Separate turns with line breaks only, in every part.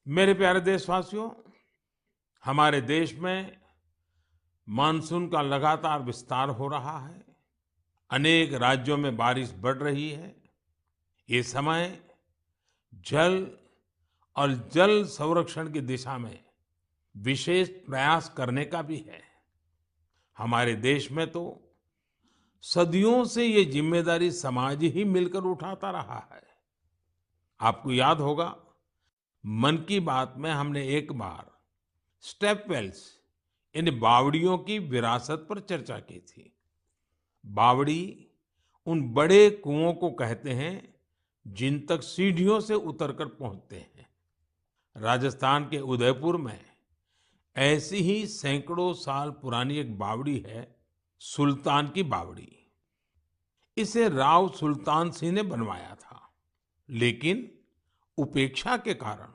मेरे प्यारे देशवासियों, हमारे देश में मानसून का लगातार विस्तार हो रहा है। अनेक राज्यों में बारिश बढ़ रही है। ये समय जल और जल संरक्षण की दिशा में विशेष प्रयास करने का भी है। हमारे देश में तो सदियों से ये जिम्मेदारी समाज ही मिलकर उठाता रहा है। आपको याद होगा, मन की बात में हमने एक बार स्टेप वेल्स यानी बावड़ियों की विरासत पर चर्चा की थी। बावड़ी उन बड़े कुओं को कहते हैं जिन तक सीढ़ियों से उतरकर पहुंचते हैं। राजस्थान के उदयपुर में ऐसी ही सैकड़ों साल पुरानी एक बावड़ी है, सुल्तान की बावड़ी। इसे राव सुल्तान सिंह ने बनवाया था, लेकिन उपेक्षा के कारण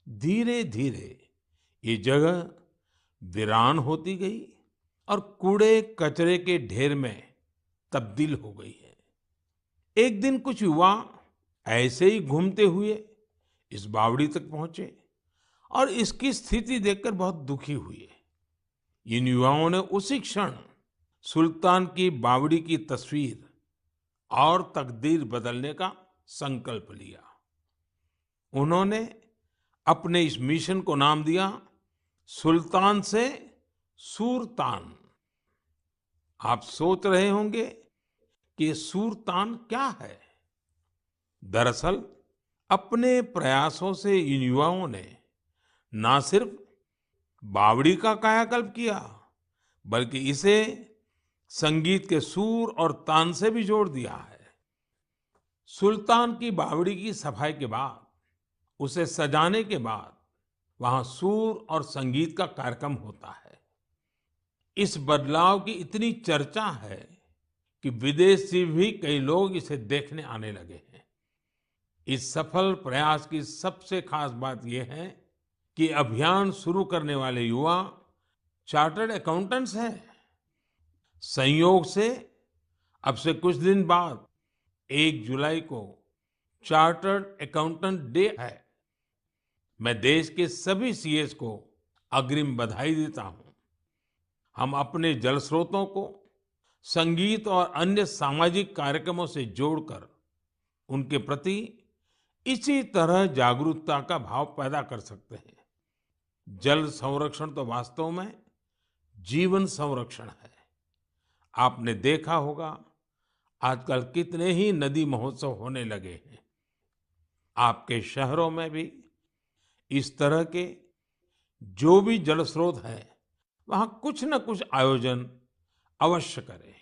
धीरे धीरे ये जगह वीरान होती गई और कूड़े कचरे के ढेर में तब्दील हो गई है। एक दिन कुछ युवा ऐसे ही घूमते हुए इस बावड़ी तक पहुंचे और इसकी स्थिति देखकर बहुत दुखी हुए। इन युवाओं ने उसी क्षण सुल्तान की बावड़ी की तस्वीर और तकदीर बदलने का संकल्प लिया। उन्होंने अपने इस मिशन को नाम दिया सुल्तान से सूरतान। आप सोच रहे होंगे कि ये सूरतान क्या है। दरअसल अपने प्रयासों से इन युवाओं ने ना सिर्फ बावड़ी का कायाकल्प किया, बल्कि इसे संगीत के सुर और तान से भी जोड़ दिया है। सुल्तान की बावड़ी की सफाई के बाद, उसे सजाने के बाद वहां सुर और संगीत का कार्यक्रम होता है। इस बदलाव की इतनी चर्चा है कि विदेश से भी कई लोग इसे देखने आने लगे हैं। इस सफल प्रयास की सबसे खास बात यह है कि अभियान शुरू करने वाले युवा चार्टर्ड अकाउंटेंट्स हैं। संयोग से अब से कुछ दिन बाद 1 जुलाई को चार्टर्ड अकाउंटेंट डे है। मैं देश के सभी सीएस को अग्रिम बधाई देता हूं। हम अपने जल स्रोतों को संगीत और अन्य सामाजिक कार्यक्रमों से जोड़कर उनके प्रति इसी तरह जागरूकता का भाव पैदा कर सकते हैं। जल संरक्षण तो वास्तव में जीवन संरक्षण है। आपने देखा होगा, आजकल कितने ही नदी महोत्सव होने लगे हैं। आपके शहरों में भी इस तरह के जो भी जल स्रोत हैं, वहां कुछ न कुछ आयोजन अवश्य करें।